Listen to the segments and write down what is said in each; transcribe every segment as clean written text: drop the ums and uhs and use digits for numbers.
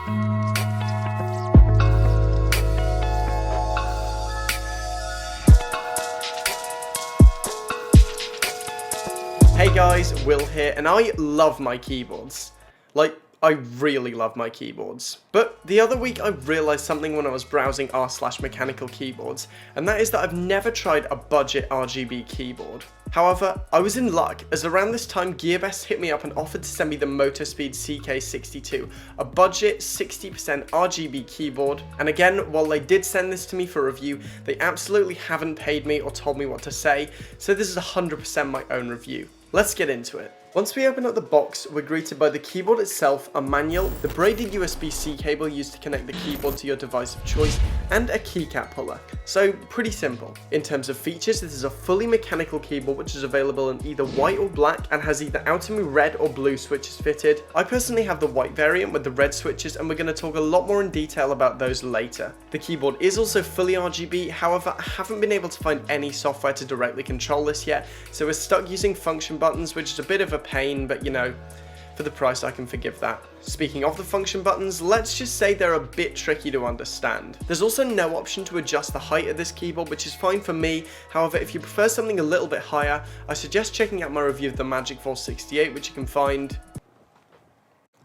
Hey guys, Will here, and I love my keyboards. Like, I really love my keyboards. But the other week I realised something when I was browsing r/mechanical keyboards, and that is that I've never tried a budget RGB keyboard. However, I was in luck, as around this time Gearbest hit me up and offered to send me the Motospeed CK62, a budget 60% RGB keyboard, and again, while they did send this to me for review, they absolutely haven't paid me or told me what to say, so this is 100% my own review. Let's get into it. Once we open up the box, we're greeted by the keyboard itself, a manual, the braided USB-C cable used to connect the keyboard to your device of choice, and a keycap puller. So pretty simple. In terms of features, this is a fully mechanical keyboard which is available in either white or black and has either Altimu red or blue switches fitted. I personally have the white variant with the red switches, and we're going to talk a lot more in detail about those later. The keyboard is also fully RGB, however I haven't been able to find any software to directly control this yet, so we're stuck using function buttons, which is a bit of a pain, but you know, for the price I can forgive that. Speaking of the function buttons, let's just say they're a bit tricky to understand. There's also no option to adjust the height of this keyboard, which is fine for me. However, if you prefer something a little bit higher, I suggest checking out my review of the Magic 468, which you can find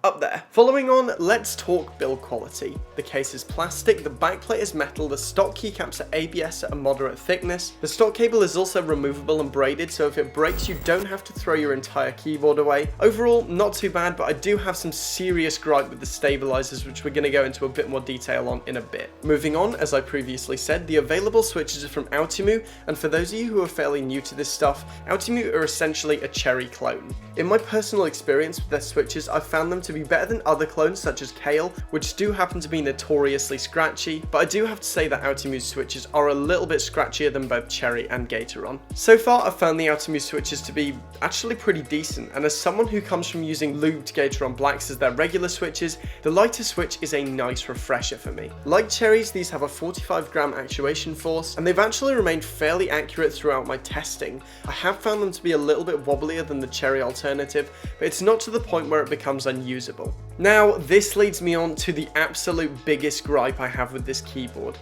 up there. Following on, let's talk build quality. The case is plastic, the backplate is metal, the stock keycaps are ABS at a moderate thickness. The stock cable is also removable and braided, so if it breaks, you don't have to throw your entire keyboard away. Overall, not too bad, but I do have some serious gripe with the stabilizers, which we're going to go into a bit more detail on in a bit. Moving on, as I previously said, the available switches are from Altimu, and for those of you who are fairly new to this stuff, Altimu are essentially a Cherry clone. In my personal experience with their switches, I've found them to be better than other clones such as Kale, which do happen to be notoriously scratchy, but I do have to say that Altimu's switches are a little bit scratchier than both Cherry and Gateron. So far I've found the Altimu switches to be actually pretty decent, and as someone who comes from using lubed Gateron blacks as their regular switches, the lighter switch is a nice refresher for me. Like Cherry's, these have a 45-gram actuation force, and they've actually remained fairly accurate throughout my testing. I have found them to be a little bit wobblier than the Cherry alternative, but it's not to the point where it becomes unusable. Now, this leads me on to the absolute biggest gripe I have with this keyboard.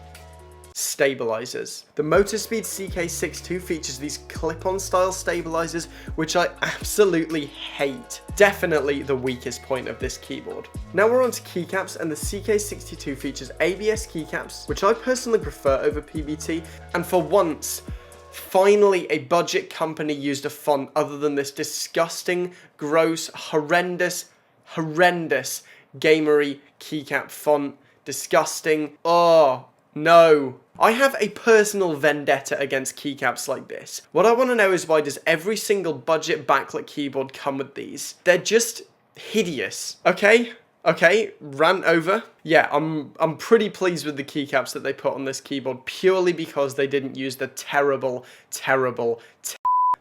Stabilizers. The Motospeed CK62 features these clip-on style stabilizers, which I absolutely hate. Definitely the weakest point of this keyboard. Now we're on to keycaps, and the CK62 features ABS keycaps, which I personally prefer over PBT, and for once, finally a budget company used a font other than this disgusting, gross, horrendous gamery keycap font. Disgusting. Oh, no. I have a personal vendetta against keycaps like this. What I want to know is, why does every single budget backlit keyboard come with these? They're just hideous. Okay, rant over. Yeah, I'm pretty pleased with the keycaps that they put on this keyboard, purely because they didn't use the terrible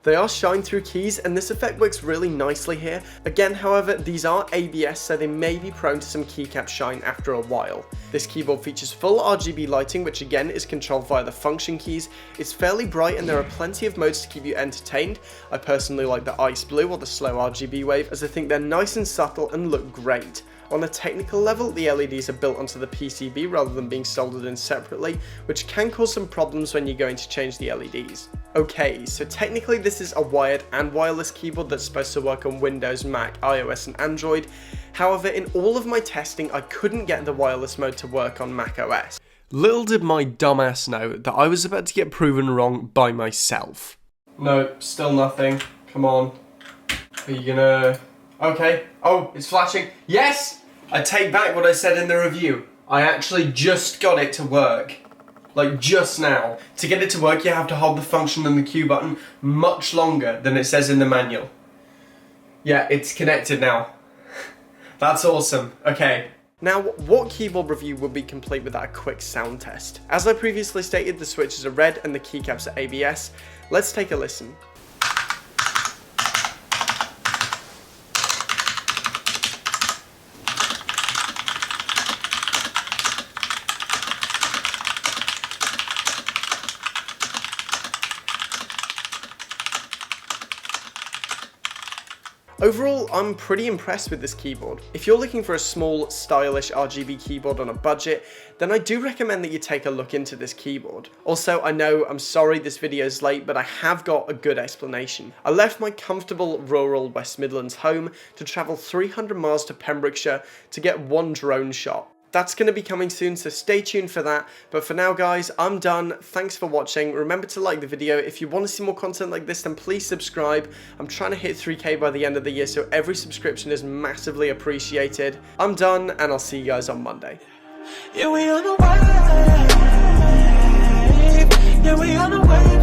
They are shine-through keys, and this effect works really nicely here. Again, however, these are ABS, so they may be prone to some keycap shine after a while. This keyboard features full RGB lighting, which again is controlled via the function keys. It's fairly bright, and there are plenty of modes to keep you entertained. I personally like the ice blue or the slow RGB wave, as I think they're nice and subtle and look great. On a technical level, the LEDs are built onto the PCB rather than being soldered in separately, which can cause some problems when you're going to change the LEDs. Okay, so technically this is a wired and wireless keyboard that's supposed to work on Windows, Mac, iOS and Android. However, in all of my testing, I couldn't get the wireless mode to work on Mac OS. Little did my dumbass know that I was about to get proven wrong by myself. No, still nothing. Come on. Are you gonna... Okay. Oh, it's flashing. Yes! I take back what I said in the review. I actually just got it to work. Like, just now. To get it to work, you have to hold the function and the Q button much longer than it says in the manual. Yeah, it's connected now. That's awesome. Okay. Now, what keyboard review would be complete without a quick sound test? As I previously stated, the switches are red and the keycaps are ABS. Let's take a listen. Overall, I'm pretty impressed with this keyboard. If you're looking for a small, stylish RGB keyboard on a budget, then I do recommend that you take a look into this keyboard. Also, I'm sorry this video is late, but I have got a good explanation. I left my comfortable rural West Midlands home to travel 300 miles to Pembrokeshire to get one drone shot. That's going to be coming soon, so stay tuned for that. But for now, guys, I'm done. Thanks for watching. Remember to like the video. If you want to see more content like this, then please subscribe. I'm trying to hit 3K by the end of the year, so every subscription is massively appreciated. I'm done, and I'll see you guys on Monday. Yeah, we on the way. Yeah, we on the way.